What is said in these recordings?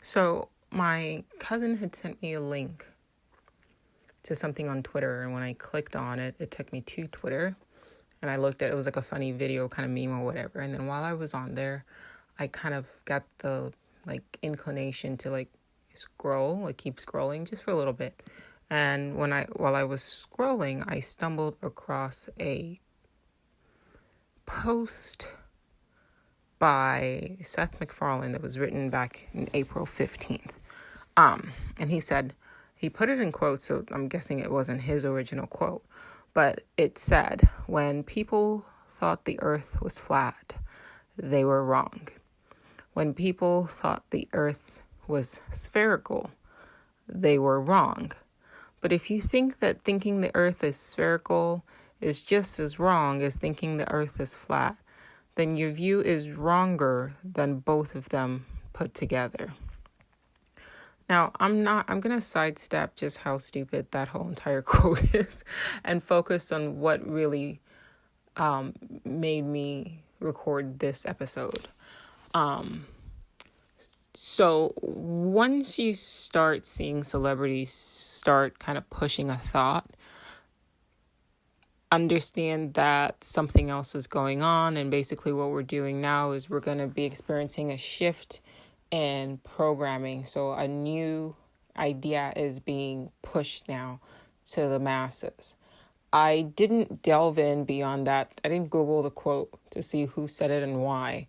So my cousin had sent me a link to something on Twitter, and when I clicked on it, it took me to Twitter, and I looked at it. It was like a funny video kind of meme or whatever. And then while I was on there, I kind of got the inclination to keep scrolling just for a little bit. And while I was scrolling, I stumbled across a post by Seth MacFarlane that was written back in April 15th. And he put it in quotes, so I'm guessing it wasn't his original quote, but it said, "When people thought the earth was flat, they were wrong. When people thought the earth was spherical, they were wrong. But if you think that thinking the earth is spherical is just as wrong as thinking the earth is flat, then your view is wronger than both of them put together." Now, I'm going to sidestep just how stupid that whole entire quote is and focus on what really made me record this episode. So once you start seeing celebrities start kind of pushing a thought, understand that something else is going on. And basically what we're doing now is we're going to be experiencing a shift in programming. So a new idea is being pushed now to the masses. I didn't delve in beyond that. I didn't Google the quote to see who said it and why.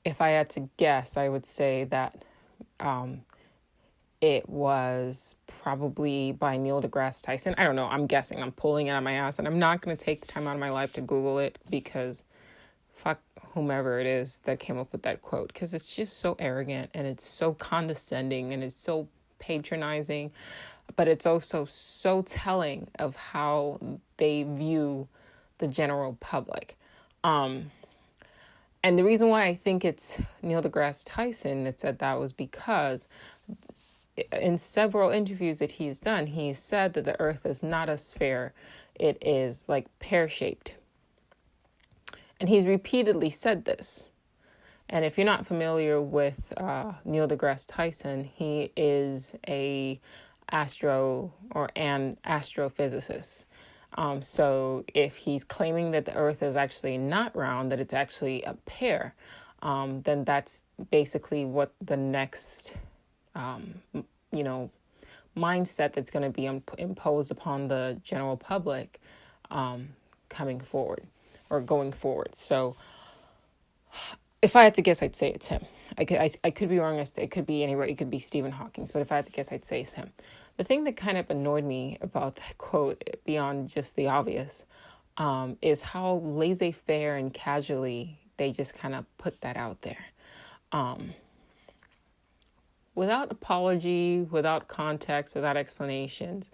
If I had to guess, I would say that it was probably by Neil deGrasse Tyson. I don't know. I'm guessing. I'm pulling it out of my ass. And I'm not going to take the time out of my life to Google it because fuck whomever it is that came up with that quote. Because it's just so arrogant and it's so condescending and it's so patronizing. But it's also so telling of how they view the general public. And the reason why I think it's Neil deGrasse Tyson that said that was because in several interviews that he's done, he said that the earth is not a sphere. It is like pear-shaped. And he's repeatedly said this. And if you're not familiar with Neil deGrasse Tyson, he is an astrophysicist. So if he's claiming that the earth is actually not round, that it's actually a pear, then that's basically what the next, mindset that's going to be imposed upon the general public coming forward or going forward. So if I had to guess, I'd say it's him. I could be wrong. It could be anywhere. It could be Stephen Hawking. But if I had to guess, I'd say it's him. The thing that kind of annoyed me about that quote, beyond just the obvious, is how laissez-faire and casually they just kind of put that out there. Without apology, without context, without explanations.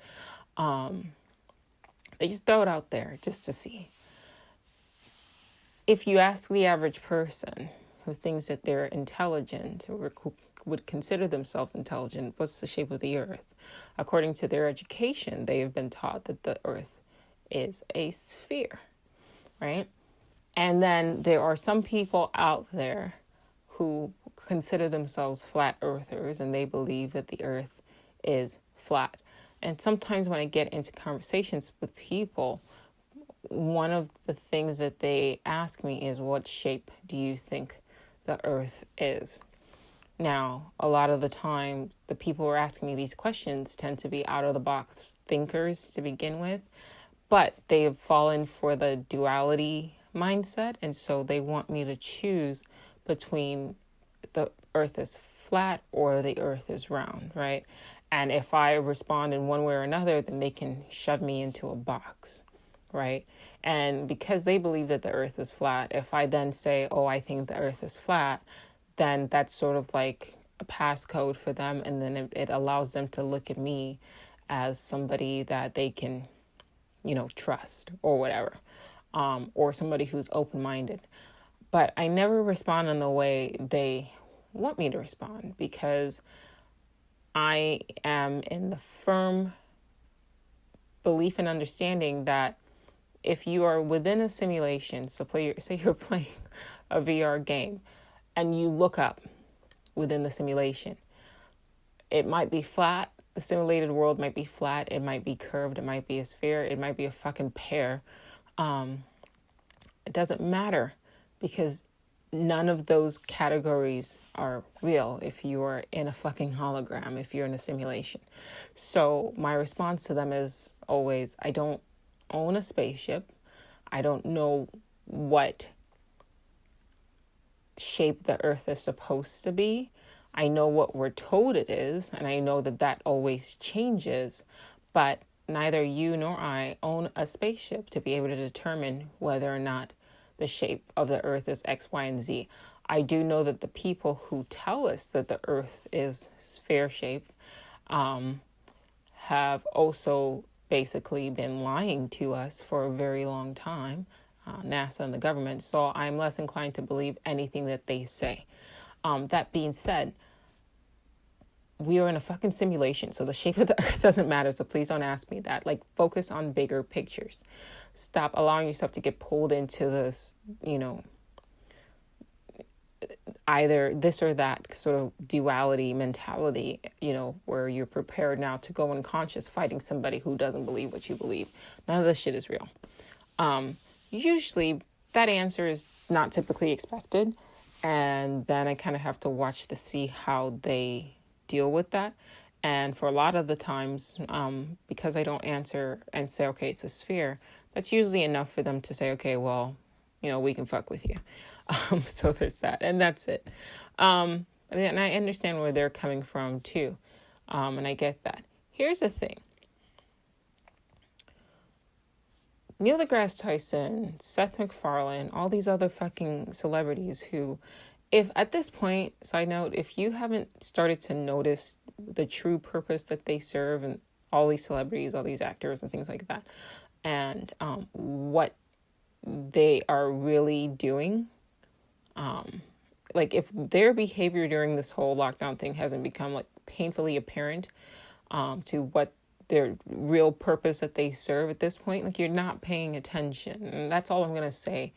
They just throw it out there just to see. If you ask the average person who thinks that they're intelligent or who would consider themselves intelligent, what's the shape of the earth? According to their education, they have been taught that the earth is a sphere, right? And then there are some people out there who consider themselves flat earthers and they believe that the earth is flat. And sometimes when I get into conversations with people, one of the things that they ask me is, what shape do you think the earth is? Now, a lot of the time, the people who are asking me these questions tend to be out-of-the-box thinkers to begin with, but they have fallen for the duality mindset, and so they want me to choose between the earth is flat or the earth is round, right? And if I respond in one way or another, then they can shove me into a box, right? And because they believe that the earth is flat, if I then say, oh, I think the earth is flat, then that's sort of like a passcode for them. And then it allows them to look at me as somebody that they can, trust or whatever, or somebody who's open-minded. But I never respond in the way they want me to respond because I am in the firm belief and understanding that if you are within a simulation, so say you're playing a VR game, and you look up within the simulation. It might be flat. The simulated world might be flat. It might be curved. It might be a sphere. It might be a fucking pear. It doesn't matter, because none of those categories are real if you are in a fucking hologram, if you're in a simulation. So my response to them is always, I don't own a spaceship. I don't know what shape the Earth is supposed to be. I know what we're told it is, and I know that that always changes, but neither you nor I own a spaceship to be able to determine whether or not the shape of the Earth is X, Y, and Z. I do know that the people who tell us that the Earth is sphere-shaped have also basically been lying to us for a very long time, NASA and the government, so I'm less inclined to believe anything that they say. That being said, we are in a fucking simulation, so the shape of the Earth doesn't matter, so please don't ask me that. Like, focus on bigger pictures. Stop allowing yourself to get pulled into this, either this or that sort of duality mentality, where you're prepared now to go unconscious fighting somebody who doesn't believe what you believe. None of this shit is real. Usually that answer is not typically expected, and then I kind of have to watch to see how they deal with that. And for a lot of the times, because I don't answer and say, okay, it's a sphere, that's usually enough for them to say, okay, well, we can fuck with you. So there's that, and that's it. And I understand where they're coming from too. And I get that. Here's the thing. Neil deGrasse Tyson, Seth MacFarlane, all these other fucking celebrities who, if at this point, side note, if you haven't started to notice the true purpose that they serve, and all these celebrities, all these actors and things like that, and what they are really doing, like if their behavior during this whole lockdown thing hasn't become like painfully apparent to what their real purpose that they serve at this point, like you're not paying attention. And that's all I'm going to say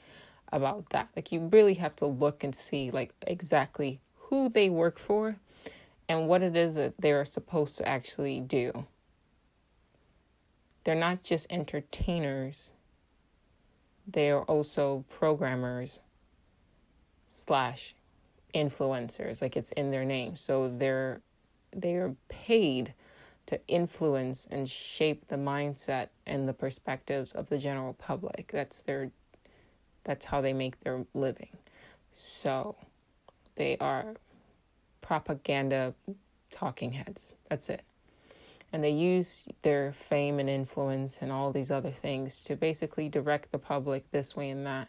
about that. Like you really have to look and see like exactly who they work for and what it is that they're supposed to actually do. They're not just entertainers. They are also programmers / influencers, like it's in their name. So they are paid to influence and shape the mindset and the perspectives of the general public. That's how they make their living. So they are propaganda talking heads. That's it. And they use their fame and influence and all these other things to basically direct the public this way and that.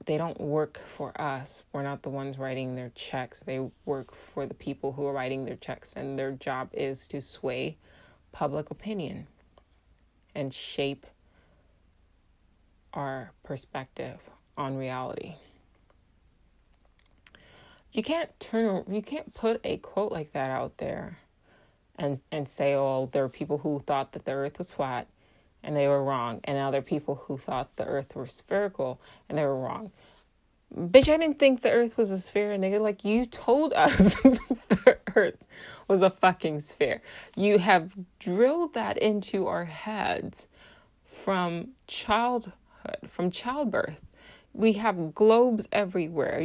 They don't work for us. We're not the ones writing their checks. They work for the people who are writing their checks, and their job is to sway public opinion and shape our perspective on reality. You can't put a quote like that out there and say, oh, there are people who thought that the earth was flat and they were wrong. And now there are people who thought the earth was spherical and they were wrong. Bitch, I didn't think the earth was a sphere, nigga. Like, you told us the earth was a fucking sphere. You have drilled that into our heads from childhood, from childbirth. We have globes everywhere.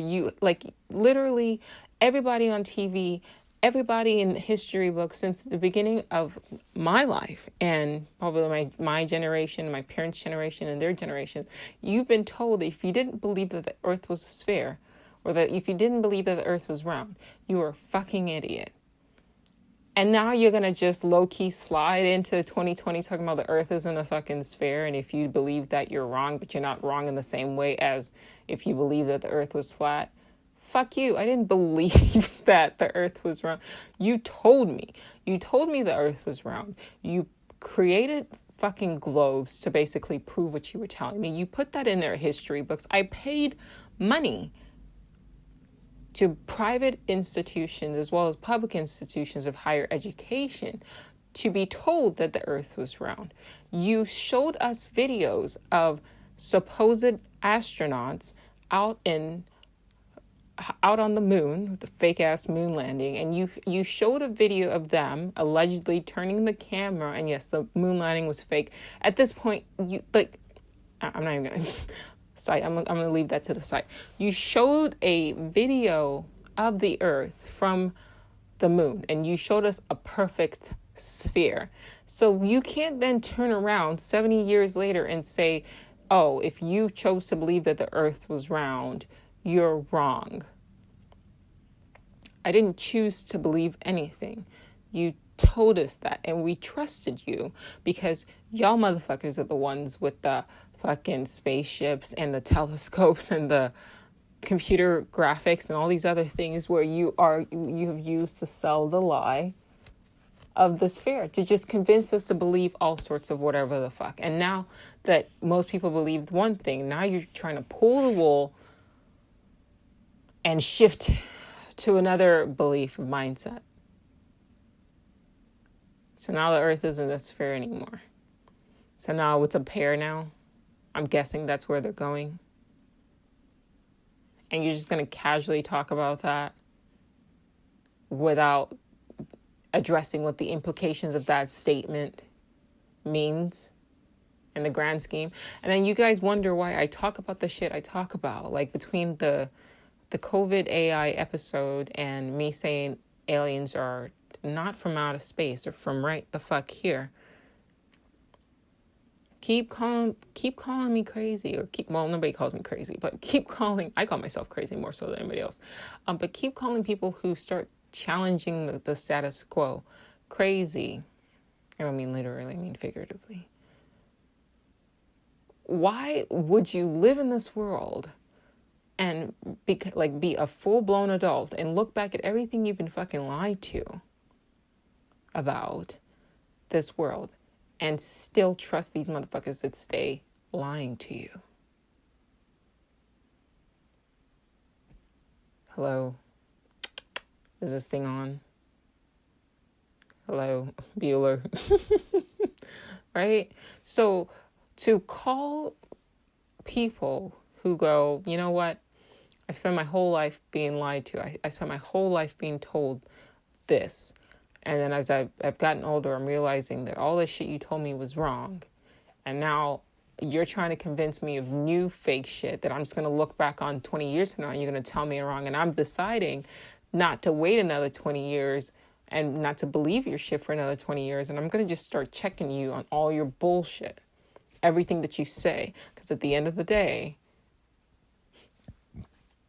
Literally everybody on TV, everybody in history books since the beginning of my life, and probably my generation, my parents' generation, and their generation, you've been told that if you didn't believe that the earth was a sphere, or that if you didn't believe that the earth was round, you were a fucking idiot. And now you're going to just low-key slide into 2020 talking about the earth isn't a fucking sphere, and if you believe that, you're wrong, but you're not wrong in the same way as if you believe that the earth was flat. Fuck you. I didn't believe that the earth was round. You told me. You told me the earth was round. You created fucking globes to basically prove what you were telling me. You put that in their history books. I paid money to private institutions as well as public institutions of higher education to be told that the earth was round. You showed us videos of supposed astronauts out in out on the moon, the fake ass moon landing, and you showed a video of them allegedly turning the camera, and yes, the moon landing was fake. At this point, you like, I'm not even gonna cite. I'm gonna leave that to the side. You showed a video of the Earth from the moon, and you showed us a perfect sphere. So you can't then turn around 70 years later and say, oh, if you chose to believe that the Earth was round, you're wrong. I didn't choose to believe anything. You told us that, and we trusted you because y'all motherfuckers are the ones with the fucking spaceships and the telescopes and the computer graphics and all these other things where you have used to sell the lie of the sphere, to just convince us to believe all sorts of whatever the fuck. And now that most people believe one thing, now you're trying to pull the wool and shift to another belief mindset. So now the Earth isn't a sphere anymore. So now it's a pear now. I'm guessing that's where they're going. And you're just going to casually talk about that without addressing what the implications of that statement means in the grand scheme. And then you guys wonder why I talk about the shit I talk about. Like between the COVID AI episode and me saying aliens are not from outer space or from right the fuck here. Keep calling me crazy, or well, nobody calls me crazy, but I call myself crazy more so than anybody else. But keep calling people who start challenging the status quo crazy. I don't mean literally, I mean figuratively. Why would you live in this world and be a full-blown adult and look back at everything you've been fucking lied to about this world and still trust these motherfuckers that stay lying to you? Hello? Is this thing on? Hello, Bueller. Right? So to call people who go, you know what? I've spent my whole life being lied to. I spent my whole life being told this. And then as I've gotten older, I'm realizing that all this shit you told me was wrong. And now you're trying to convince me of new fake shit that I'm just going to look back on 20 years from now and you're going to tell me I'm wrong. And I'm deciding not to wait another 20 years and not to believe your shit for another 20 years. And I'm going to just start checking you on all your bullshit, everything that you say. Because at the end of the day,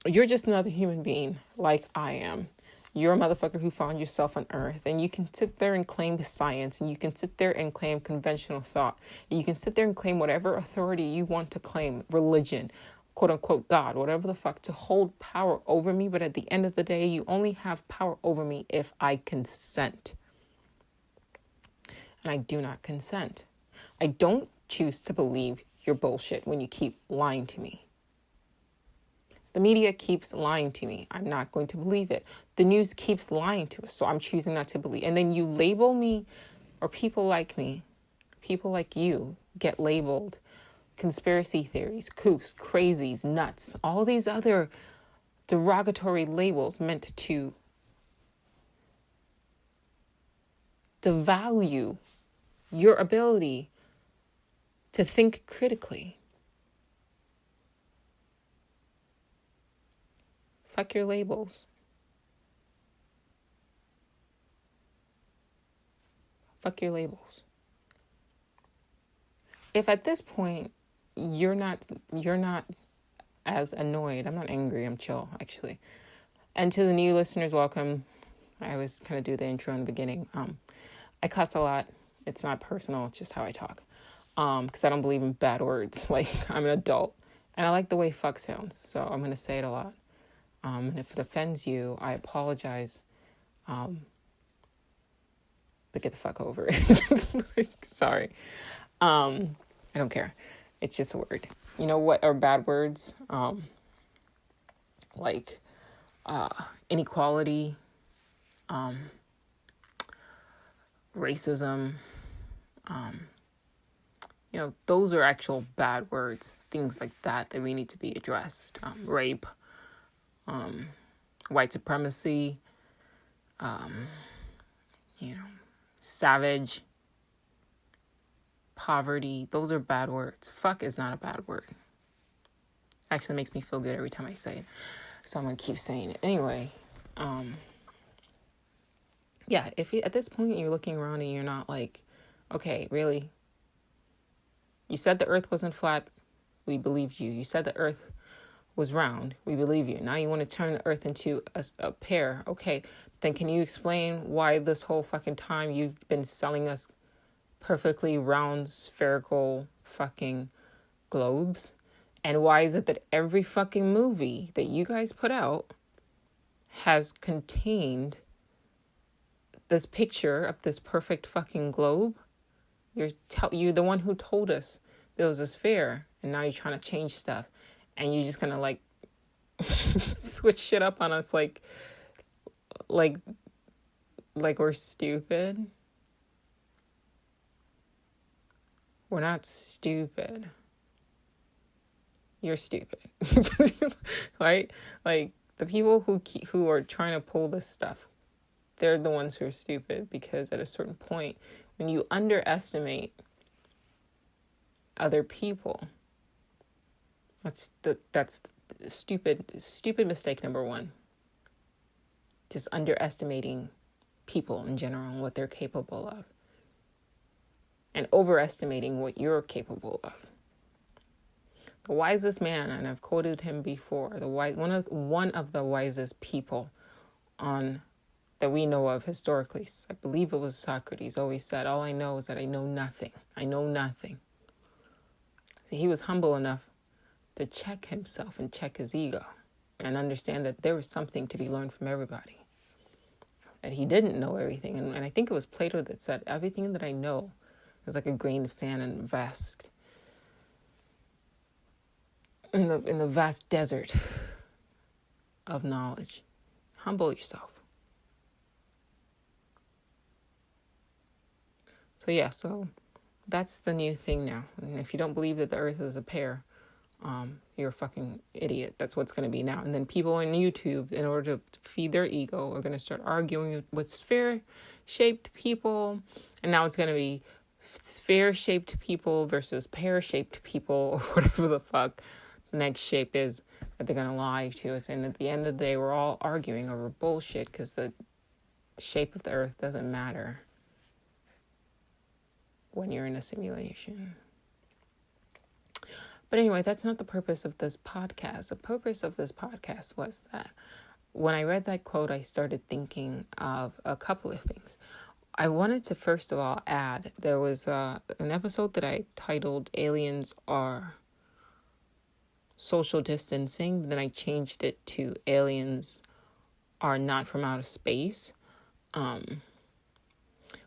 you're just another human being like I am. You're a motherfucker who found yourself on Earth, and you can sit there and claim science, and you can sit there and claim conventional thought, and you can sit there and claim whatever authority you want to claim, religion, quote unquote God, whatever the fuck, to hold power over me. But at the end of the day, you only have power over me if I consent. And I do not consent. I don't choose to believe your bullshit when you keep lying to me. The media keeps lying to me. I'm not going to believe it. The news keeps lying to us, so I'm choosing not to believe. And then you label me, or people like me, people like you, get labeled conspiracy theories, kooks, crazies, nuts, all these other derogatory labels meant to devalue your ability to think critically. Fuck your labels. Fuck your labels. If at this point you're not as annoyed, I'm not angry, I'm chill actually. And to the new listeners, welcome. I always kind of do the intro in the beginning. I cuss a lot. It's not personal, it's just how I talk. Because I don't believe in bad words. Like, I'm an adult. And I like the way fuck sounds, so I'm gonna say it a lot. And if it offends you, I apologize. But get the fuck over it. Sorry. I don't care. It's just a word. You know what are bad words? Like inequality, racism. Those are actual bad words. Things like that we need to be addressed. Rape. white supremacy, savage, poverty. Those are bad words. Fuck is not a bad word. Actually, it makes me feel good every time I say it. So I'm going to keep saying it. Anyway, if you, at this point you're looking around and you're not like, okay, really? You said the earth wasn't flat. We believed you. You said the earth was round. We believe you. Now you want to turn the earth into a pear. Okay, then can you explain why this whole fucking time you've been selling us perfectly round, spherical fucking globes? And why is it that every fucking movie that you guys put out has contained this picture of this perfect fucking globe? You're the one who told us there was a sphere, and now you're trying to change stuff, and you're just gonna like switch shit up on us like we're stupid. We're not stupid. You're stupid. Right? Like, the people who are trying to pull this stuff, they're the ones who are stupid, because at a certain point, when you underestimate other people, that's stupid mistake number one. Just underestimating people in general and what they're capable of, and overestimating what you're capable of. The wisest man, and I've quoted him before, one of the wisest people that we know of historically, I believe it was Socrates, always said, all I know is that I know nothing. I know nothing. See, he was humble enough to check himself and check his ego and understand that there was something to be learned from everybody. That he didn't know everything. And I think it was Plato that said, everything that I know is like a grain of sand in the vast desert of knowledge. Humble yourself. So that's the new thing now. And if you don't believe that the earth is a pear, you're a fucking idiot. That's what's going to be now. And then people on YouTube, in order to feed their ego, are going to start arguing with sphere-shaped people. And now it's going to be sphere-shaped people versus pear-shaped people, or whatever the fuck the next shape is that they're going to lie to us. And at the end of the day, we're all arguing over bullshit, because the shape of the earth doesn't matter when you're in a simulation. But anyway, that's not the purpose of this podcast. The purpose of this podcast was that when I read that quote, I started thinking of a couple of things. I wanted to first of all add, there was an episode that I titled Aliens Are Social Distancing, but then I changed it to Aliens Are Not From Outer Space.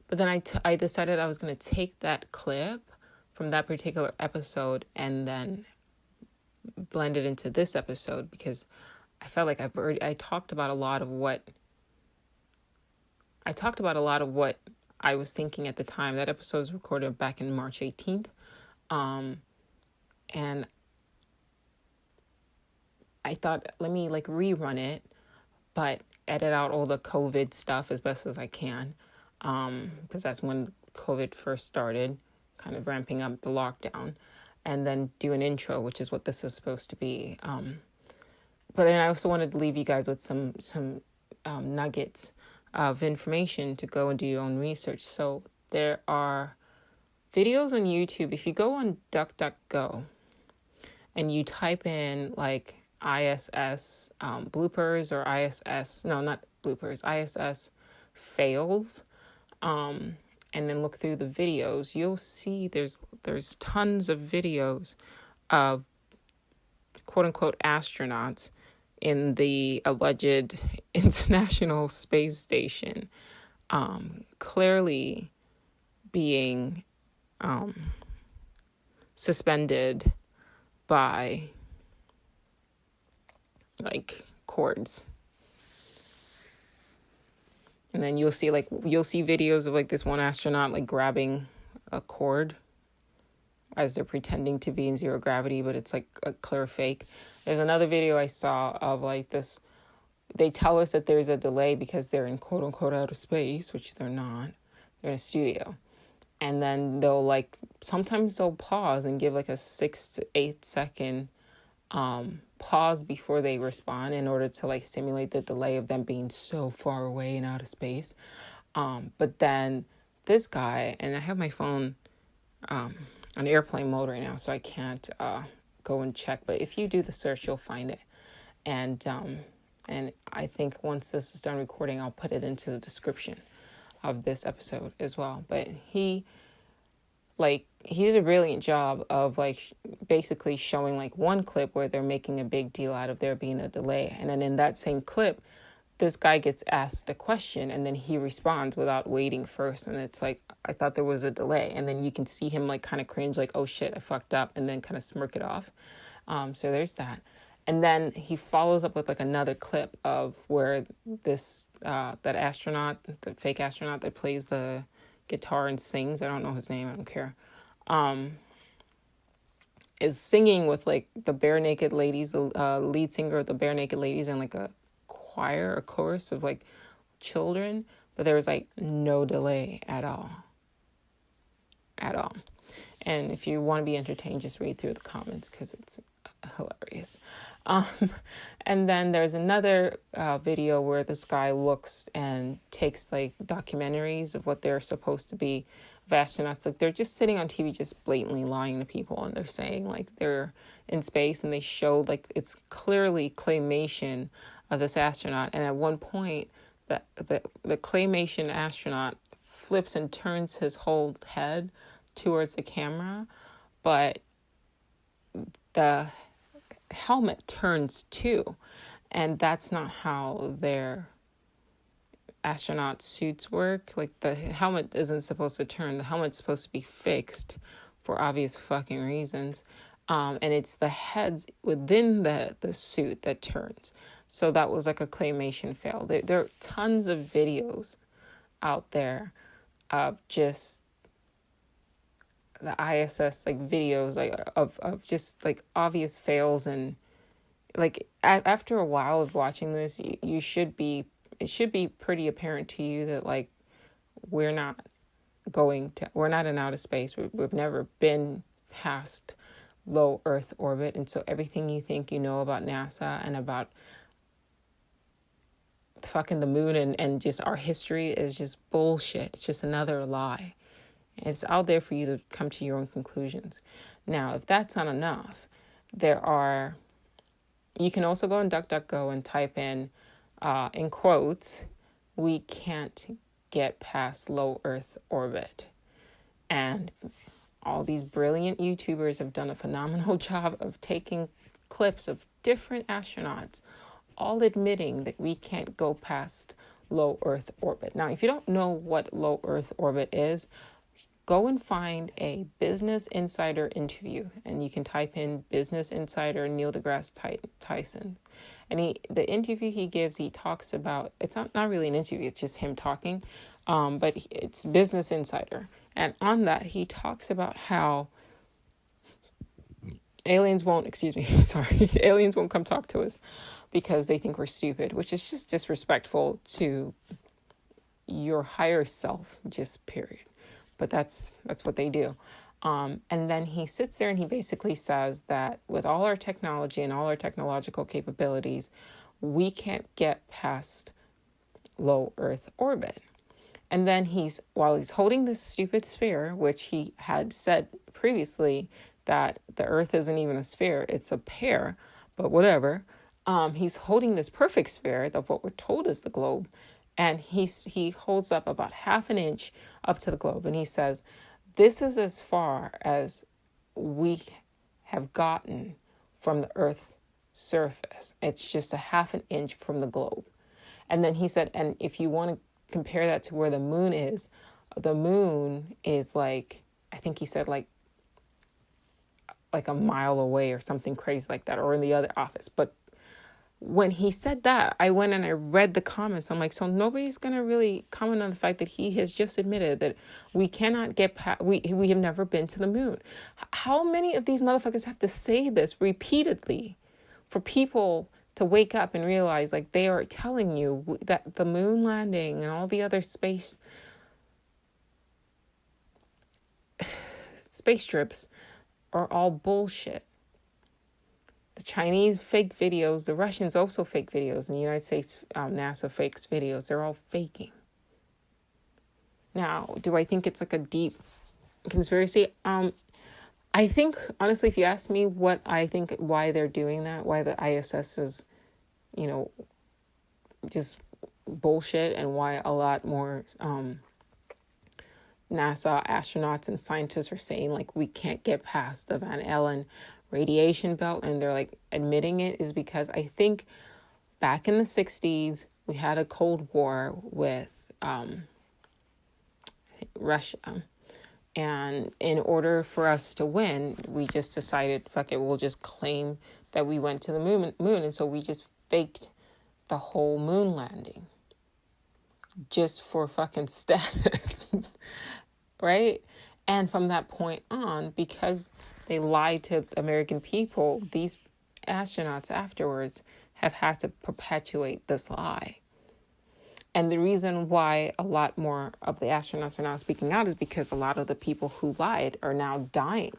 But then I decided I was going to take that clip from that particular episode and then blend it into this episode, because I felt like I talked about a lot of what I was thinking at the time. That episode was recorded back in March 18th. And I thought, let me rerun it, but edit out all the COVID stuff as best as I can. Because that's when COVID first started, kind of ramping up the lockdown, and then do an intro, which is what this is supposed to be. But then I also wanted to leave you guys with some nuggets of information to go and do your own research. So there are videos on YouTube. If you go on DuckDuckGo and you type in ISS bloopers, or ISS fails, and then look through the videos, you'll see there's tons of videos of quote unquote astronauts in the alleged International Space Station, clearly being suspended by cords. And then you'll see videos of this one astronaut grabbing a cord as they're pretending to be in zero gravity, but it's a clear fake. There's another video I saw of this they tell us that there's a delay because they're in quote unquote outer space, which they're not. They're in a studio. And then sometimes they'll pause and give like a 6 to 8 second pause before they respond in order to like simulate the delay of them being so far away in outer space. But then this guy, and I have my phone on airplane mode right now, so I can't go and check. But if you do the search, you'll find it. And I think once this is done recording, I'll put it into the description of this episode as well. But he did a brilliant job of like basically showing like one clip where they're making a big deal out of there being a delay. And then in that same clip, this guy gets asked a question and then he responds without waiting first. And it's like, I thought there was a delay. And then you can see him like kind of cringe, like, oh shit, I fucked up, and then kind of smirk it off. So there's that. And then he follows up with like another clip of where this, that astronaut, the fake astronaut that plays the guitar and sings, I don't know his name, I don't care, is singing with like the Bare Naked Ladies, the lead singer of the Bare Naked Ladies, and like a choir, a chorus of like children, but there was like no delay at all. And if you want to be entertained, just read through the comments because it's hilarious. And then there's another video where this guy looks and takes like documentaries of what they're supposed to be of astronauts. Like they're just sitting on TV, just blatantly lying to people, and they're saying like they're in space, and they show like it's clearly claymation of this astronaut. And at one point, the claymation astronaut flips and turns his whole head towards the camera, but the helmet turns too, and that's not how their astronaut suits work. Like the helmet isn't supposed to turn. The helmet's supposed to be fixed for obvious fucking reasons, and it's the heads within the suit that turns. So that was like a claymation fail. There are tons of videos out there of just the ISS like videos like of just like obvious fails. And like after a while of watching this, it should be pretty apparent to you that like we're not in outer space. We've never been past low Earth orbit, and so everything you think you know about NASA and about fucking the moon and just our history is just bullshit. It's just another lie. It's out there for you to come to your own conclusions. Now, if that's not enough, you can also go on DuckDuckGo and type in quotes, "we can't get past low Earth orbit." And all these brilliant YouTubers have done a phenomenal job of taking clips of different astronauts, all admitting that we can't go past low Earth orbit. Now, if you don't know what low Earth orbit is, go and find a Business Insider interview, and you can type in Business Insider Neil deGrasse Tyson. And the interview he gives, he talks about, it's not really an interview, it's just him talking, but it's Business Insider. And on that, he talks about how aliens won't come talk to us because they think we're stupid, which is just disrespectful to your higher self, just period. But that's what they do. And then he sits there and he basically says that with all our technology and all our technological capabilities, we can't get past low Earth orbit. And then while he's holding this stupid sphere, which he had said previously that the Earth isn't even a sphere, it's a pear, but whatever. He's holding this perfect sphere of what we're told is the globe. And he holds up about half an inch up to the globe. And he says, this is as far as we have gotten from the Earth's surface. It's just a half an inch from the globe. And then he said, and if you want to compare that to where the moon is like, I think he said like a mile away or something crazy like that, or in the other office. But when he said that, I went and I read the comments. I'm like, so nobody's going to really comment on the fact that he has just admitted that we cannot get past, we have never been to the moon. How many of these motherfuckers have to say this repeatedly for people to wake up and realize, like, they are telling you that the moon landing and all the other space trips are all bullshit. The Chinese fake videos, the Russians also fake videos, and the United States NASA fakes videos. They're all faking. Now, do I think it's like a deep conspiracy? I think, honestly, if you ask me what I think, why they're doing that, why the ISS is, just bullshit, and why a lot more NASA astronauts and scientists are saying, like, we can't get past the Van Allen radiation belt, and they're, like, admitting it, is because I think back in the 60s, we had a Cold War with Russia. And in order for us to win, we just decided, fuck it, we'll just claim that we went to the moon. And so we just faked the whole moon landing just for fucking status, right? And from that point on, because they lied to American people, these astronauts afterwards have had to perpetuate this lie. And the reason why a lot more of the astronauts are now speaking out is because a lot of the people who lied are now dying.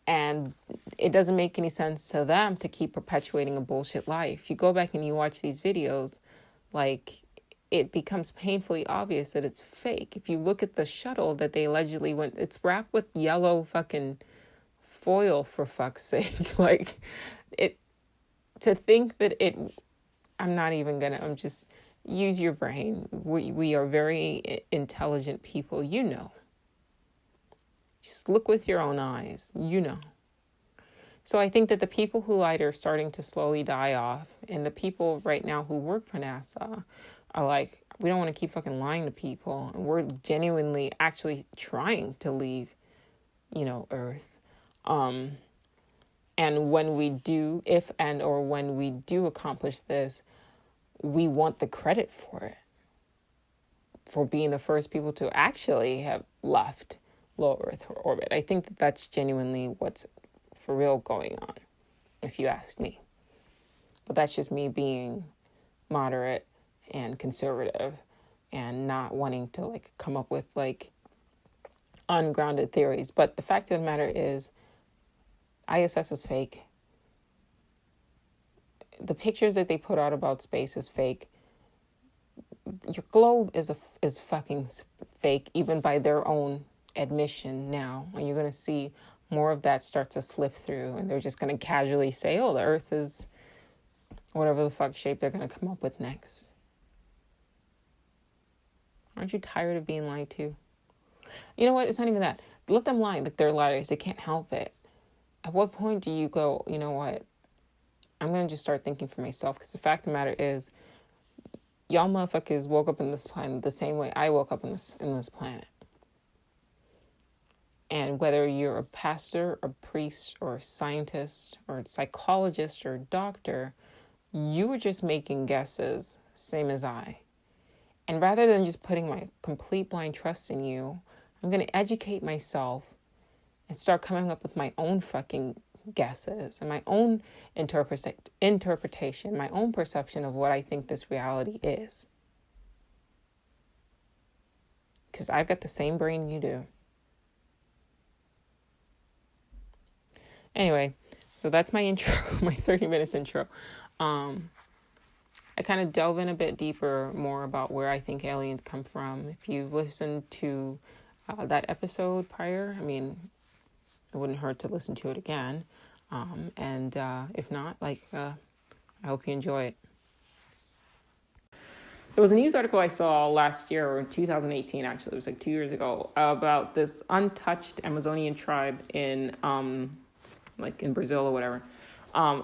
And it doesn't make any sense to them to keep perpetuating a bullshit lie. If you go back and you watch these videos, like, it becomes painfully obvious that it's fake. If you look at the shuttle that they allegedly went, it's wrapped with yellow fucking foil, for fuck's sake. Like, to think that I'm just, use your brain. We are very intelligent people, Just look with your own eyes, So I think that the people who lied are starting to slowly die off. And the people right now who work for NASA are like, we don't want to keep fucking lying to people. And we're genuinely actually trying to leave, Earth. And when we do, when we do accomplish this, we want the credit for it. For being the first people to actually have left low Earth orbit. I think that that's genuinely what's for real going on, if you ask me. But that's just me being moderate and conservative and not wanting to, like, come up with, like, ungrounded theories. But the fact of the matter is, ISS is fake. The pictures that they put out about space is fake. Your globe is fucking fake, even by their own admission now. And you're going to see more of that start to slip through. And they're just going to casually say, oh, the Earth is whatever the fuck shape they're going to come up with next. Aren't you tired of being lied to? You know what? It's not even that. Let them lie. Like, they're liars. They can't help it. At what point do you go, you know what? I'm going to just start thinking for myself, because the fact of the matter is, y'all motherfuckers woke up in this planet the same way I woke up in this planet. And whether you're a pastor, a priest, or a scientist, or a psychologist, or a doctor, you were just making guesses, same as I. And rather than just putting my complete blind trust in you, I'm going to educate myself and start coming up with my own fucking guesses and my own interpretation, my own perception of what I think this reality is. Because I've got the same brain you do. Anyway, so that's my intro, my 30 minutes intro. I kind of delve in a bit deeper, more about where I think aliens come from. If you've listened to that episode prior, I mean, it wouldn't hurt to listen to it again. And if not, I hope you enjoy it. There was a news article I saw last year, or in 2018, actually, it was like 2 years ago, about this untouched Amazonian tribe in Brazil or whatever.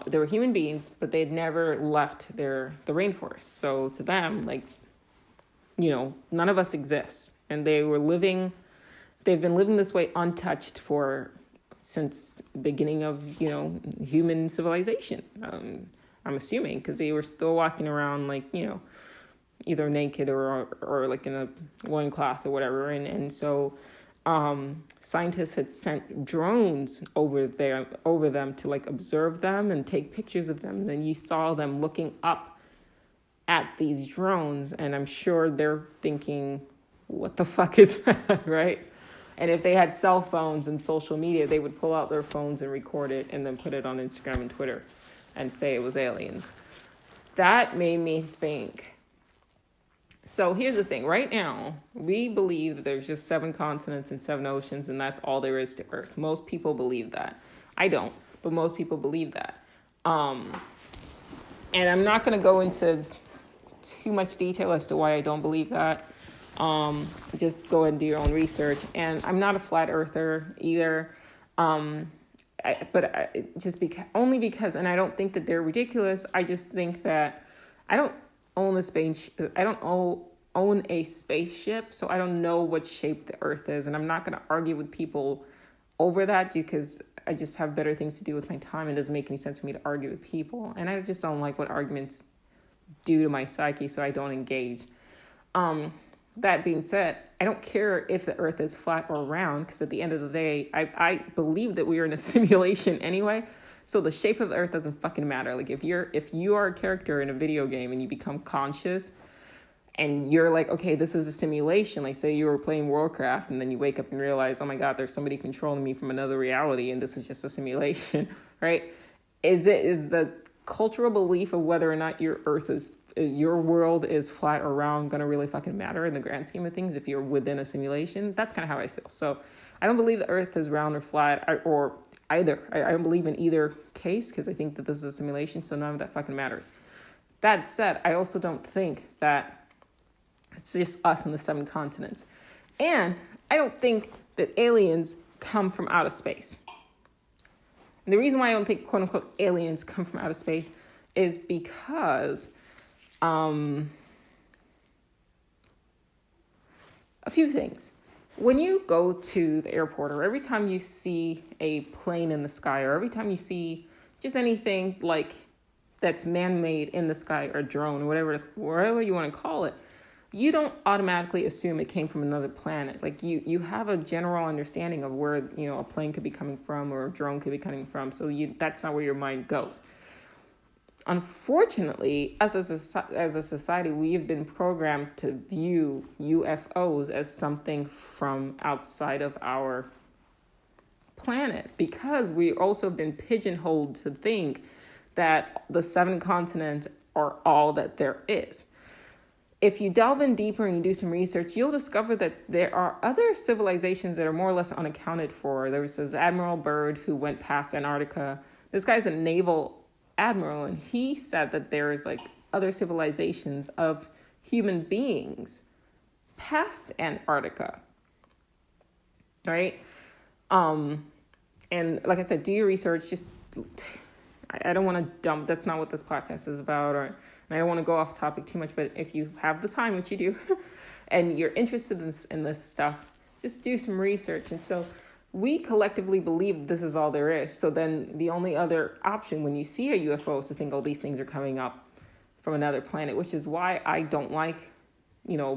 They were human beings, but they had never left the rainforest. So to them, none of us exist. And they've been living this way untouched since the beginning of, human civilization. I'm assuming, because they were still walking around either naked or like in a loincloth or whatever. And so scientists had sent drones over them to like observe them and take pictures of them. And then you saw them looking up at these drones, and I'm sure they're thinking, what the fuck is that, right? And if they had cell phones and social media, they would pull out their phones and record it and then put it on Instagram and Twitter and say it was aliens. That made me think. So here's the thing. Right now, we believe that there's just 7 continents and 7 oceans, and that's all there is to Earth. Most people believe that. I don't, but most people believe that. And I'm not going to go into too much detail as to why I don't believe that. Just go and do your own research. And I'm not a flat earther either. Only because, and I don't think that they're ridiculous. I just think that I don't own a spaceship, so I don't know what shape the Earth is, and I'm not going to argue with people over that because I just have better things to do with my time. It doesn't make any sense for me to argue with people, and I just don't like what arguments do to my psyche, so I don't engage. That being said, I don't care if the Earth is flat or round, because at the end of the day, I believe that we are in a simulation anyway. So the shape of the Earth doesn't fucking matter. Like if you are a character in a video game and you become conscious and you're like, okay, this is a simulation. Like say you were playing Warcraft and then you wake up and realize, oh my God, there's somebody controlling me from another reality and this is just a simulation, right? Is the cultural belief of whether or not your world is flat or round going to really fucking matter in the grand scheme of things if you're within a simulation? That's kind of how I feel. So I don't believe the Earth is round or flat or either. I don't believe in either case because I think that this is a simulation, so none of that fucking matters. That said, I also don't think that it's just us in the 7 continents. And I don't think that aliens come from outer space. And the reason why I don't think, quote unquote, aliens come from outer space is because a few things. When you go to the airport, or every time you see a plane in the sky, or every time you see just anything like that's man-made in the sky, or drone, or wherever you want to call it, you don't automatically assume it came from another planet. Like you have a general understanding of where, a plane could be coming from or a drone could be coming from. So that's not where your mind goes. Unfortunately, as a society, we have been programmed to view UFOs as something from outside of our planet because we also been pigeonholed to think that the 7 continents are all that there is. If you delve in deeper and you do some research, you'll discover that there are other civilizations that are more or less unaccounted for. There was this Admiral Byrd who went past Antarctica. This guy's a naval admiral, and he said that there is like other civilizations of human beings past Antarctica, right? And like I said, do your research. Just I don't want to dump. That's not what this podcast is about, and I don't want to go off topic too much. But if you have the time, which you do, and you're interested in this stuff, just do some research. And so we collectively believe this is all there is. So then the only other option when you see a UFO is to think, oh, these things are coming up from another planet, which is why I don't like,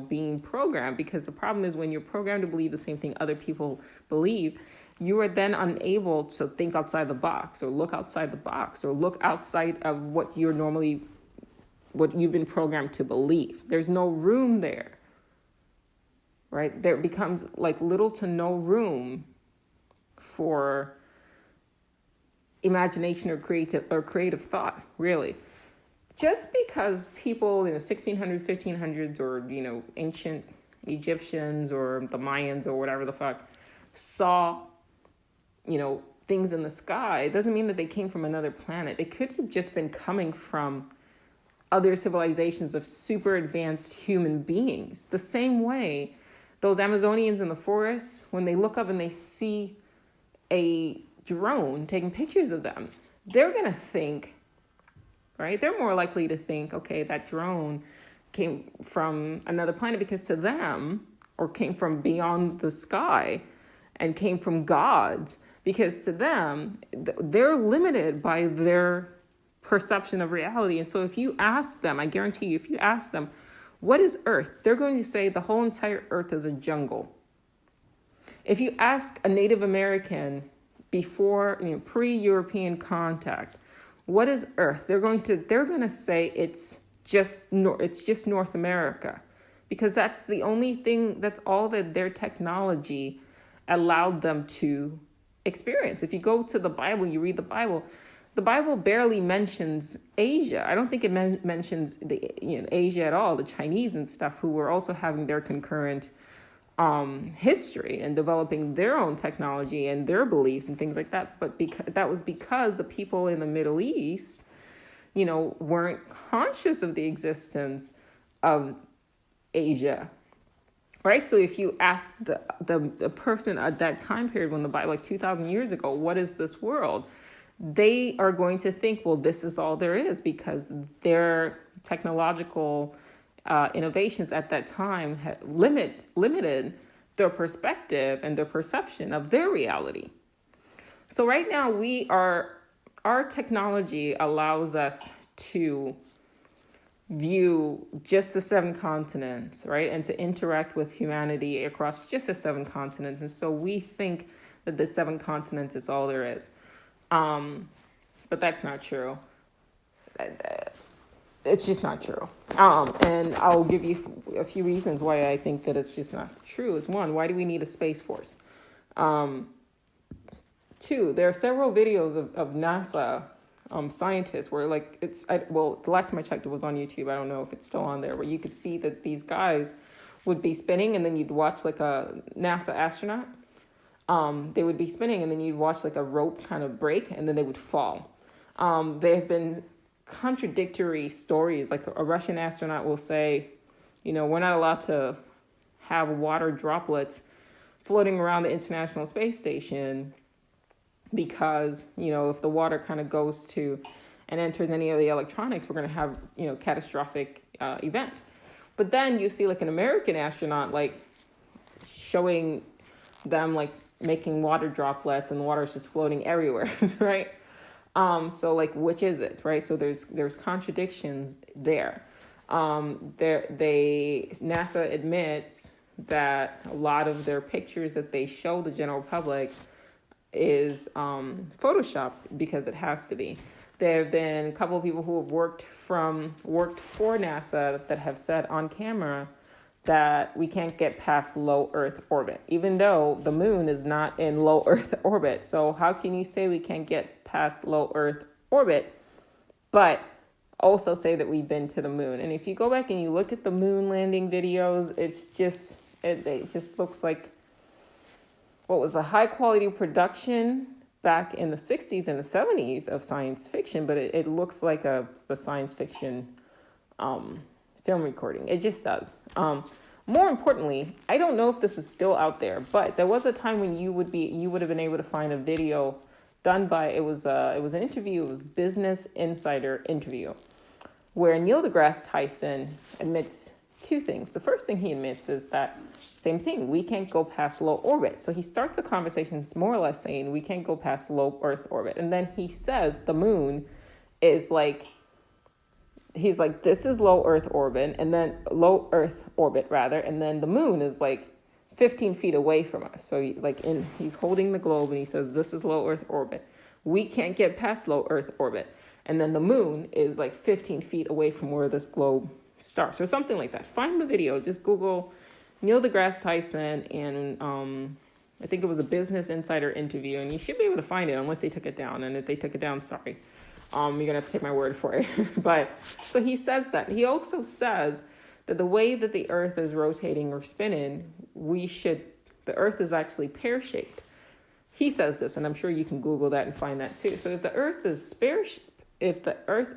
being programmed, because the problem is when you're programmed to believe the same thing other people believe, you are then unable to think outside the box or look outside the box or look outside of what you've been programmed to believe. There's no room there, right? There becomes like little to no room for imagination or creative thought, really. Just because people in the 1600s, 1500s, or, ancient Egyptians or the Mayans or whatever the fuck saw, things in the sky, doesn't mean that they came from another planet. They could have just been coming from other civilizations of super advanced human beings. The same way those Amazonians in the forest, when they look up and they see a drone taking pictures of them, they're going to think, right? They're more likely to think, okay, that drone came from another planet because to them, or came from beyond the sky and came from gods, because to them, they're limited by their perception of reality. And so if you ask them, I guarantee you, if you ask them, what is Earth? They're going to say the whole entire Earth is a jungle. If you ask a Native American before, pre-European contact, what is Earth? They're going to say it's just North America, because that's the only thing, that's all that their technology allowed them to experience. If you go to the Bible, you read the Bible barely mentions Asia. I don't think it mentions Asia at all, the Chinese and stuff, who were also having their concurrent history and developing their own technology and their beliefs and things like that. But that was because the people in the Middle East, weren't conscious of the existence of Asia, right? So if you ask the person at that time period, when the Bible, like 2,000 years ago, what is this world? They are going to think, well, this is all there is, because their technological innovations at that time had limited their perspective and their perception of their reality. So right now our technology allows us to view just the 7 continents, right? And to interact with humanity across just the 7 continents. And so we think that the 7 continents is all there is. But that's not true. It's just not true. And I'll give you a few reasons why I think that it's just not true. Is one, why do we need a space force? 2, there are several videos of NASA scientists where the last time I checked, it was on YouTube. I don't know if it's still on there, where you could see that these guys would be spinning, and then you'd watch like a NASA astronaut. They would be spinning, and then you'd watch like a rope kind of break, and then they would fall. There have been contradictory stories. Like a Russian astronaut will say, we're not allowed to have water droplets floating around the International Space Station, because, if the water kind of goes to and enters any of the electronics, we're going to have, catastrophic event. But then you see like an American astronaut, like showing them like making water droplets, and the water is just floating everywhere, right? So like, which is it, right? So there's contradictions there. NASA admits that a lot of their pictures that they show the general public is Photoshop, because it has to be. There have been a couple of people who have worked for NASA that have said on camera that we can't get past low Earth orbit, even though the moon is not in low Earth orbit. So how can you say we can't get past low Earth orbit, but also say that we've been to the moon? And if you go back and you look at the moon landing videos, it just looks like what was a high quality production back in the 60s and the 70s of science fiction, but it looks like the science fiction film recording. It just does. More importantly, I don't know if this is still out there, but there was a time when you would have been able to find a video done by, it was an interview, it was Business Insider interview, where Neil deGrasse Tyson admits 2 things. The first thing he admits is that same thing, we can't go past low orbit. So he starts a conversation, it's more or less saying we can't go past low Earth orbit. And then he says the moon is like, he's like, this is low Earth orbit, and then low Earth orbit rather, and then the moon is like 15 feet away from us. So he's holding the globe, and he says, this is low Earth orbit. We can't get past low Earth orbit. And then the moon is like 15 feet away from where this globe starts, or something like that. Find the video, just Google Neil deGrasse Tyson, and I think it was a Business Insider interview, and you should be able to find it unless they took it down. And if they took it down, sorry. You're going to have to take my word for it. But so he says that. He also says that the way that the Earth is rotating or spinning, the Earth is actually pear-shaped. He says this, and I'm sure you can Google that and find that too. So if the Earth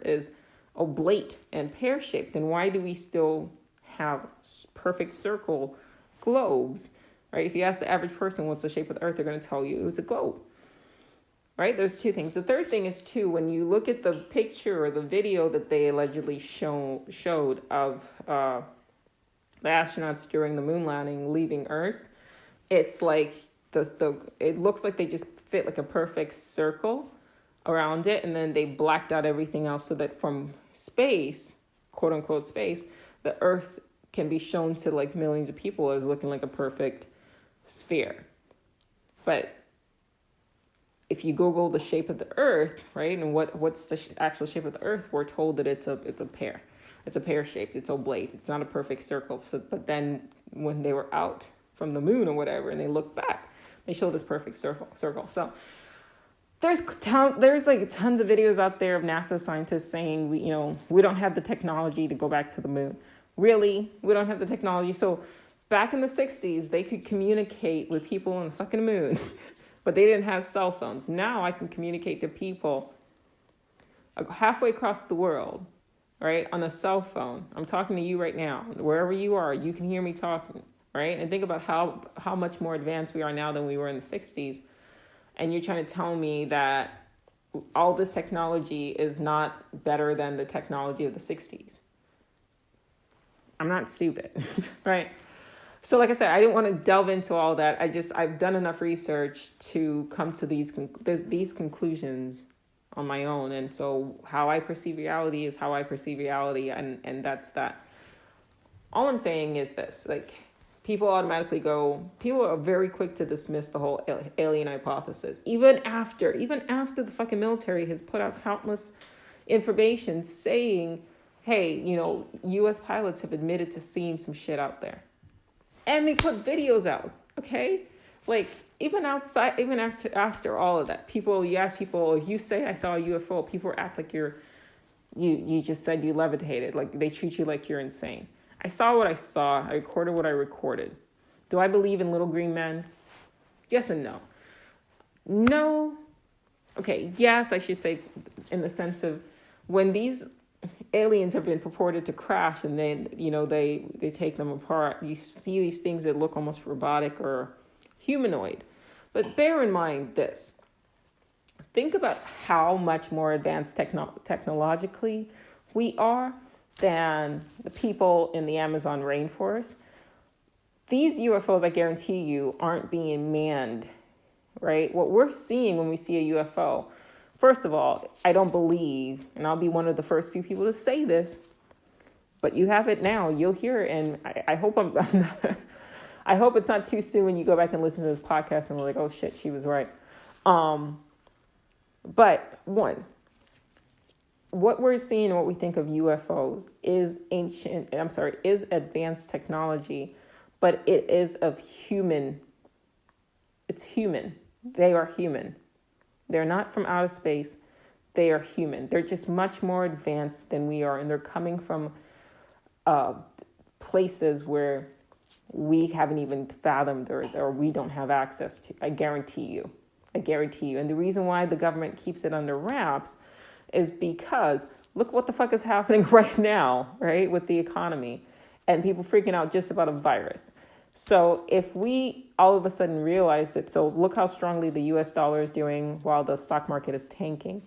is oblate and pear-shaped, then why do we still have perfect circle globes, right? If you ask the average person what's the shape of the Earth, they're going to tell you it's a globe, right? There's 2 things. The third thing is too, when you look at the picture or the video that they allegedly showed of the astronauts during the moon landing leaving Earth, it's like it looks like they just fit like a perfect circle around it, and then they blacked out everything else so that from space, quote unquote space, the Earth can be shown to like millions of people as looking like a perfect sphere. But if you Google the shape of the Earth, right, and what's the actual shape of the Earth, we're told that it's a pear. It's a pear shaped. It's oblate. It's not a perfect circle. So, but then when they were out from the moon or whatever, and they looked back, they show this perfect circle. So there's like tons of videos out there of NASA scientists saying we don't have the technology to go back to the moon. Really, we don't have the technology. So back in the 60s, they could communicate with people on the fucking moon, but they didn't have cell phones. Now I can communicate to people halfway across the world, right, on a cell phone. I'm talking to you right now. Wherever you are, you can hear me talking, right? And think about how much more advanced we are now than we were in the 60s. And you're trying to tell me that all this technology is not better than the technology of the 60s. I'm not stupid, right? So like I said, I didn't want to delve into all that. I've done enough research to come to these conclusions on my own. And so how I perceive reality is how I perceive reality. And that's that. All I'm saying is this, like, people are very quick to dismiss the whole alien hypothesis. Even after the fucking military has put out countless information saying, hey, U.S. pilots have admitted to seeing some shit out there. And they put videos out, okay? Like, even after all of that, you ask people, if you say I saw a UFO, people act like you just said you levitated. Like, they treat you like you're insane. I saw what I saw. I recorded what I recorded. Do I believe in little green men? Yes and no. No. Okay, yes, I should say, in the sense of when these aliens have been purported to crash and then, they take them apart, you see these things that look almost robotic or humanoid. But bear in mind this. Think about how much more advanced technologically we are than the people in the Amazon rainforest. These UFOs, I guarantee you, aren't being manned, right? What we're seeing when we see a UFO, first of all, I don't believe, and I'll be one of the first few people to say this, but you have it now. You'll hear it, and I hope I'm not, I hope it's not too soon when you go back and listen to this podcast and we're like, oh shit, she was right. But one, what we're seeing and what we think of UFOs is advanced technology, but it is it's human. They are human. They're not from outer space. They are human. They're just much more advanced than we are. And they're coming from places where we haven't even fathomed or we don't have access to. I guarantee you. And the reason why the government keeps it under wraps is because look what the fuck is happening right now, right, with the economy and people freaking out just about a virus. So if we all of a sudden realize that, so look how strongly the US dollar is doing while the stock market is tanking.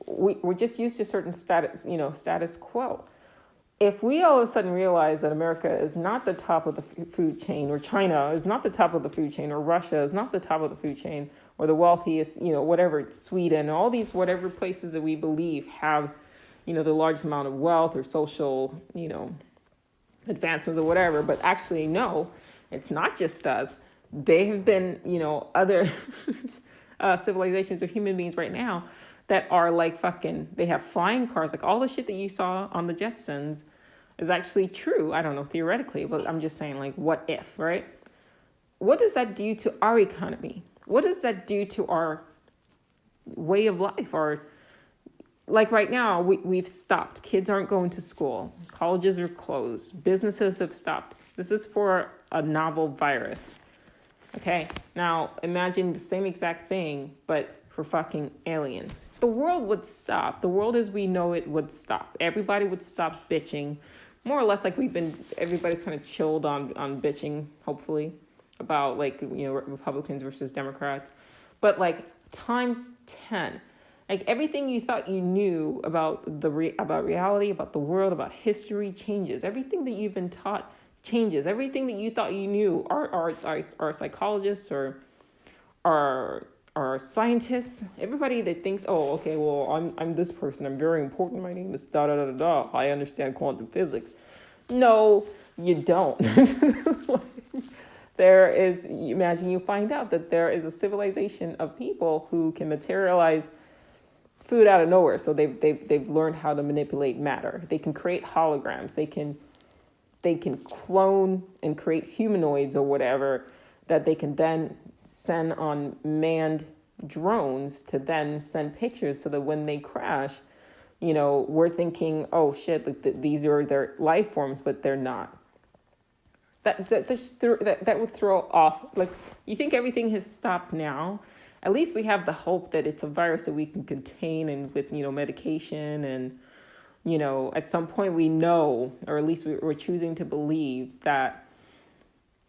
We're just used to certain status quo. If we all of a sudden realize that America is not the top of the food chain, or China is not the top of the food chain, or Russia is not the top of the food chain, or the wealthiest, whatever, Sweden, all these whatever places that we believe have, the largest amount of wealth or social, advancements or whatever, but actually, no, it's not just us. They have been, other civilizations of human beings right now that are like they have flying cars, like all the shit that you saw on the Jetsons is actually true. I don't know, theoretically, but I'm just saying, like, what if, right? What does that do to our economy? What does that do to our way of life? Like right now, we've stopped. Kids aren't going to school. Colleges are closed. Businesses have stopped. This is for a novel virus. Okay, now imagine the same exact thing, but for fucking aliens. The world would stop. The world as we know it would stop. Everybody would stop bitching. More or less like everybody's kind of chilled on bitching, hopefully, about Republicans versus Democrats. But like times 10. Like everything you thought you knew about about reality, about the world, about history changes. Everything that you've been taught changes. Everything that you thought you knew, our psychologists or our scientists, everybody that thinks, oh, okay, well, I'm this person, I'm very important, my name is da da da da da, I understand quantum physics. No, you don't. There is, imagine you find out that there is a civilization of people who can materialize food out of nowhere. So they've learned how to manipulate matter. They can create holograms. They can clone and create humanoids or whatever that they can then send on manned drones to then send pictures, so that when they crash, we're thinking, oh shit, like these are their life forms, but they're not. That would throw off. Like, you think everything has stopped now? At least we have the hope that it's a virus that we can contain, and with medication, and at some point we know, or at least we're choosing to believe that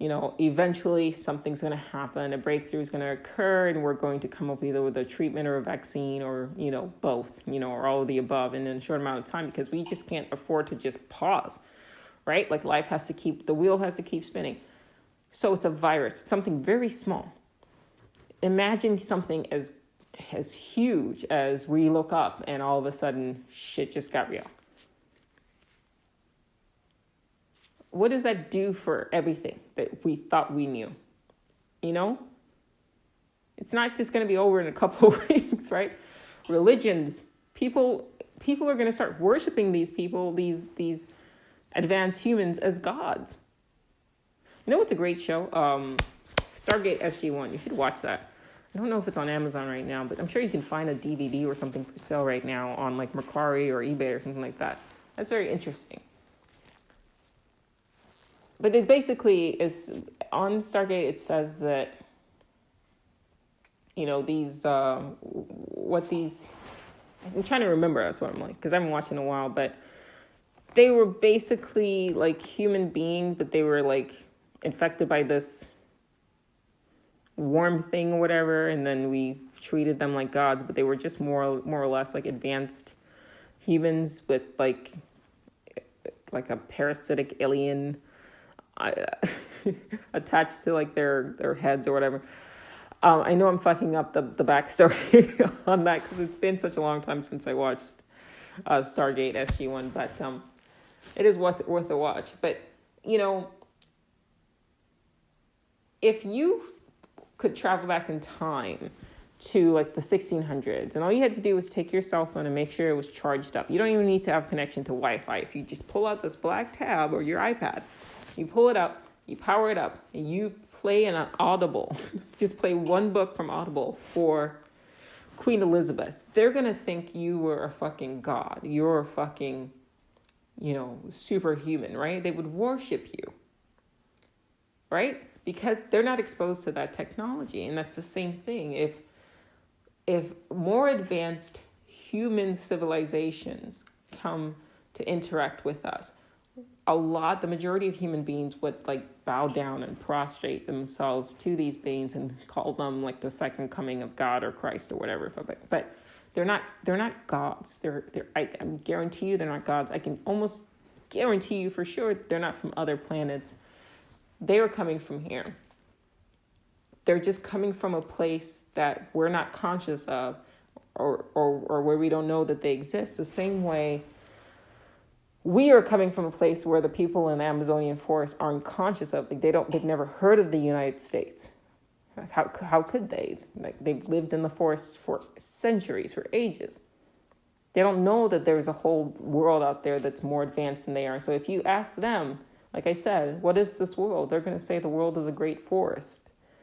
eventually something's going to happen, a breakthrough is going to occur, and we're going to come up either with a treatment or a vaccine, or both, or all of the above, and in a short amount of time, because we just can't afford to just pause. Right? Like, life has to the wheel has to keep spinning. So it's a virus. It's something very small. Imagine something as huge as we look up and all of a sudden shit just got real. What does that do for everything that we thought we knew? It's not just going to be over in a couple of weeks, right? Religions, people are going to start worshiping these people, these advanced humans, as gods. It's a great show? Stargate SG-1. You should watch that. I don't know if it's on Amazon right now, but I'm sure you can find a DVD or something for sale right now on like Mercari or eBay or something like that. That's very interesting. But it basically is, on Stargate, it says that, these, I'm trying to remember, that's what I'm like, because I haven't watched in a while, but they were basically like human beings, but they were like infected by this worm thing or whatever, and then we treated them like gods, but they were just more or less like advanced humans with like a parasitic alien attached to like their heads or whatever. I know I'm fucking up the backstory on that, because it's been such a long time since I watched Stargate SG-1, but it is worth a watch. But if you could travel back in time to like the 1600s, and all you had to do was take your cell phone and make sure it was charged up. You don't even need to have connection to Wi-Fi. If you just pull out this black tab or your iPad, you pull it up, you power it up, and you play an Audible. Just play one book from Audible for Queen Elizabeth. They're going to think you were a fucking god. You're a fucking, superhuman, right? They would worship you, right? Because they're not exposed to that technology. And that's the same thing. If more advanced human civilizations come to interact with us, the majority of human beings would like bow down and prostrate themselves to these beings and call them like the second coming of God or Christ or whatever. But they're not gods. I guarantee you they're not gods. I can almost guarantee you for sure they're not from other planets. They are coming from here. They're just coming from a place that we're not conscious of, or where we don't know that they exist. The same way we are coming from a place where the people in the Amazonian forest aren't conscious of. Like they've never heard of the United States. How could they? Like, they've lived in the forests for centuries, for ages. They don't know that there's a whole world out there that's more advanced than they are. So if you ask them, like I said, what is this world? They're going to say the world is a great forest.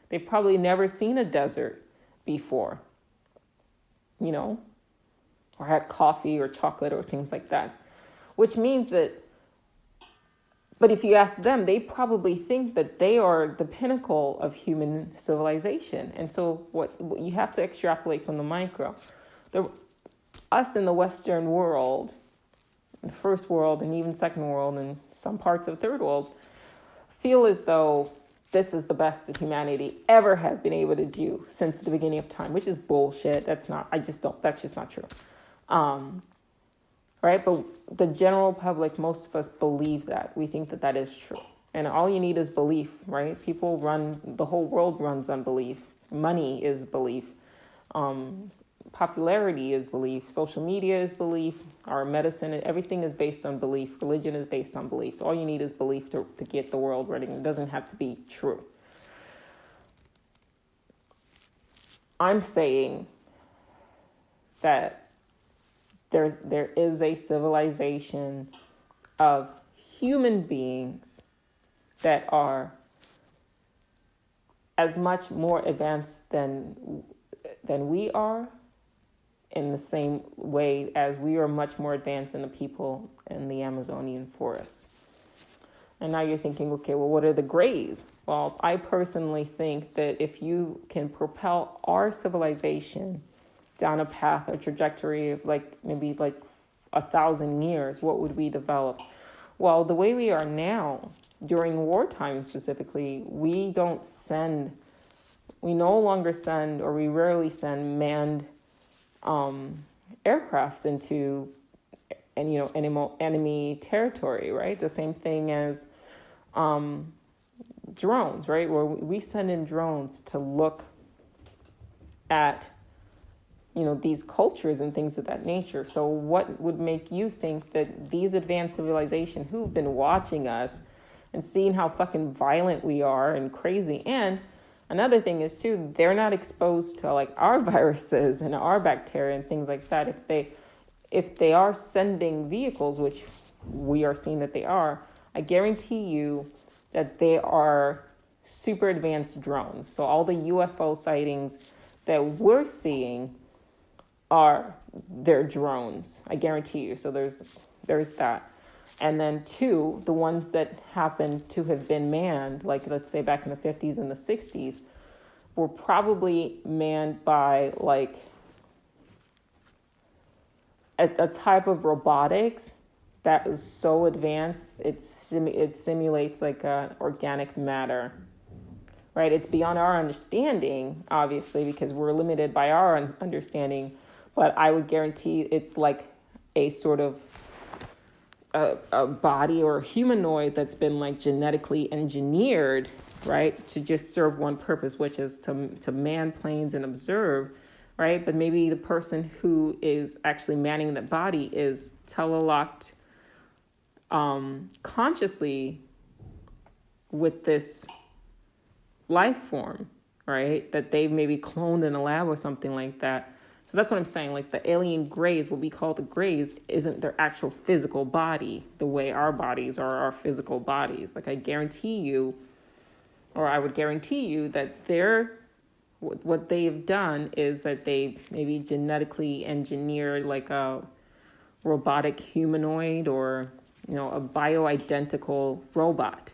They've probably never seen a desert before, or had coffee or chocolate or things like that. Which means that, but if you ask them, they probably think that they are the pinnacle of human civilization. And so what you have to extrapolate from the micro. Us in the Western world, the first world and even second world and some parts of third world, feel as though this is the best that humanity ever has been able to do since the beginning of time, which is bullshit. That's just not true. Right? But the general public, most of us believe that. We think that that is true. And all you need is belief, right? The whole world runs on belief. Money is belief. Popularity is belief. Social media is belief. Our medicine, everything is based on belief. Religion is based on belief. So all you need is belief to get the world running. It doesn't have to be true. I'm saying that there is a civilization of human beings that are as much more advanced than we are, in the same way as we are much more advanced than the people in the Amazonian forest. And now you're thinking, okay, well, what are the grays? Well, I personally think that if you can propel our civilization down a path, a trajectory of maybe 1,000 years, what would we develop? Well, the way we are now, during wartime specifically, we no longer send, or we rarely send manned aircrafts into enemy territory, right? The same thing as drones, right? Where we send in drones to look at these cultures and things of that nature. So what would make you think that these advanced civilizations who've been watching us and seeing how fucking violent we are and crazy, and another thing is too, they're not exposed to our viruses and our bacteria and things like that. If they are sending vehicles, which we are seeing that they are, I guarantee you that they are super advanced drones. So all the UFO sightings that we're seeing are their drones. I guarantee you. So there's that. And then two, the ones that happen to have been manned, let's say back in the 50s and the 60s, were probably manned by a type of robotics that is so advanced, it simulates organic matter, right? It's beyond our understanding, obviously, because we're limited by our understanding. But I would guarantee it's like a sort of a body or a humanoid that's been genetically engineered, right, to just serve one purpose, which is to man planes and observe, right? But maybe the person who is actually manning the body is telelocked consciously with this life form, right, that they've maybe cloned in a lab or something like that. So that's what I'm saying. The alien grays, what we call the grays, isn't their actual physical body the way our bodies are our physical bodies. I guarantee you, or I would guarantee you, that what they've done is that they maybe genetically engineered a robotic humanoid or a bioidentical robot,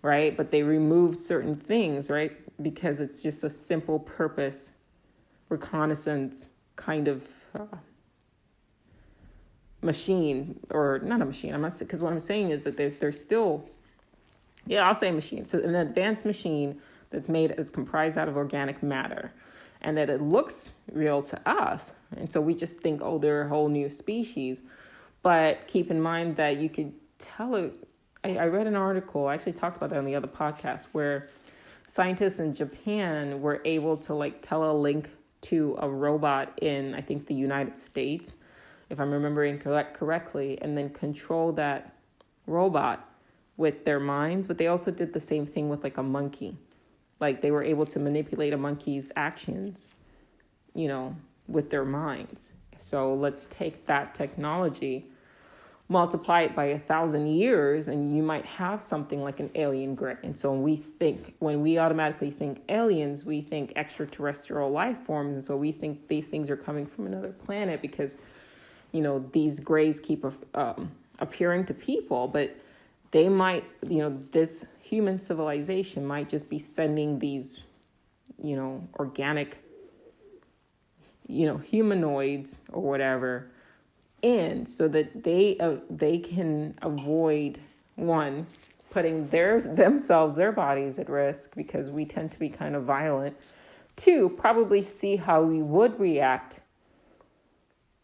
right? But they removed certain things, right? Because it's just a simple purpose reconnaissance kind of machine, or not a machine. I'm not, because what I'm saying is that there's still, yeah, I'll say machine. It's an advanced machine it's comprised out of organic matter, and that it looks real to us. And so we just think, oh, they're a whole new species. But keep in mind that you could tell it. I read an article, I actually talked about that on the other podcast, where scientists in Japan were able to tell a link to a robot in, I think, the United States, if I'm remembering correctly, and then control that robot with their minds. But they also did the same thing with a monkey. They were able to manipulate a monkey's actions, with their minds. So let's take that technology, multiply it by 1,000 years, and you might have something like an alien gray. And so when we automatically think aliens, we think extraterrestrial life forms. And so we think these things are coming from another planet because, these grays keep appearing to people. But they might, this human civilization might just be sending these, organic, humanoids or whatever in, so that they can avoid, one, putting their bodies at risk, because we tend to be kind of violent. Two, probably see how we would react,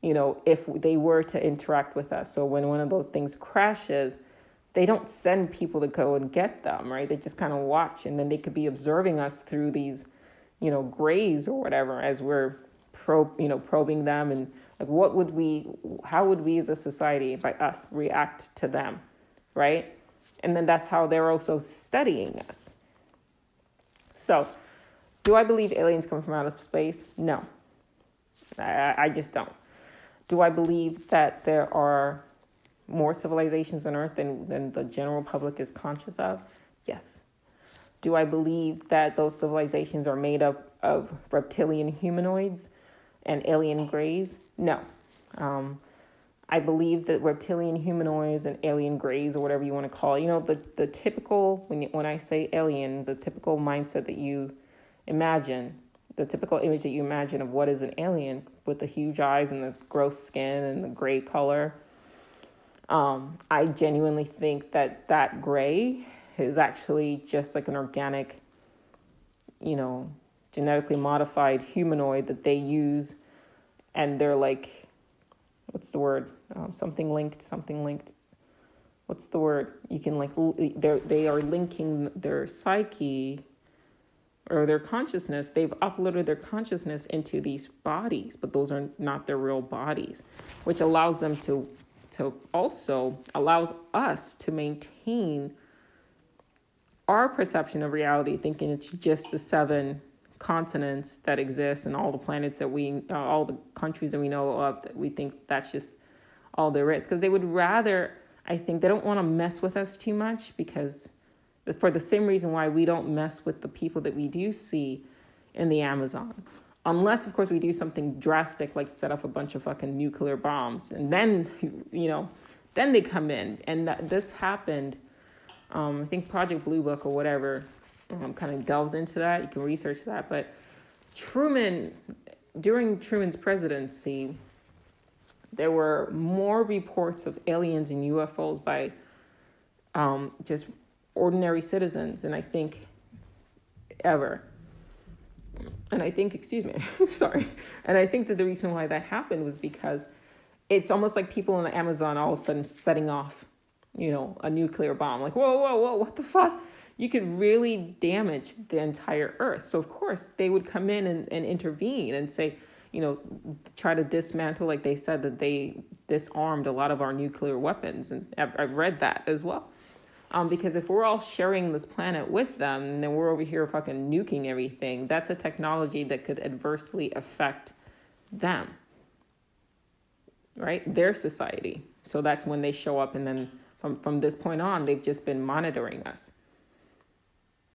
if they were to interact with us. So when one of those things crashes, they don't send people to go and get them, right? They just kind of watch, and then they could be observing us through these, grays or whatever, as we're probing them. And how would we as a society, by us, react to them, right? And then that's how they're also studying us. So Do I believe aliens come from outer space? No, I just don't. Do I believe that there are more civilizations on Earth than the general public is conscious of? Yes. Do I believe that those civilizations are made up of reptilian humanoids and alien greys? No. I believe that reptilian humanoids and alien greys, or whatever you want to call it, the typical, when I say alien, the typical mindset that you imagine, the typical image that you imagine of what is an alien with the huge eyes and the gross skin and the gray color. I genuinely think that gray is actually just like an organic, genetically modified humanoid that they use, and they're like, what's the word? Something linked. What's the word? You can they are linking their psyche or their consciousness. They've uploaded their consciousness into these bodies, but those are not their real bodies, which allows them to also allows us to maintain our perception of reality, thinking it's just the 7 continents that exist and all the planets that all the countries that we know of, that we think that's just all there is. Because they would rather, I think, they don't want to mess with us too much, because for the same reason why we don't mess with the people that we do see in the Amazon. Unless, of course, we do something drastic, like set off a bunch of fucking nuclear bombs. And then, then they come in. And this happened, I think Project Blue Book or whatever, kind of delves into that. You can research that. But during Truman's presidency, there were more reports of aliens and UFOs by just ordinary citizens, and I think ever. And I think, sorry. And I think that the reason why that happened was because it's almost like people in the Amazon all of a sudden setting off, a nuclear bomb. Like, whoa, what the fuck? You could really damage the entire Earth. So, of course, they would come in and intervene and say, try to dismantle, like they said that they disarmed a lot of our nuclear weapons. And I've read that as well. Because if we're all sharing this planet with them, and then we're over here fucking nuking everything, that's a technology that could adversely affect them, right? Their society. So that's when they show up, and then from this point on, they've just been monitoring us.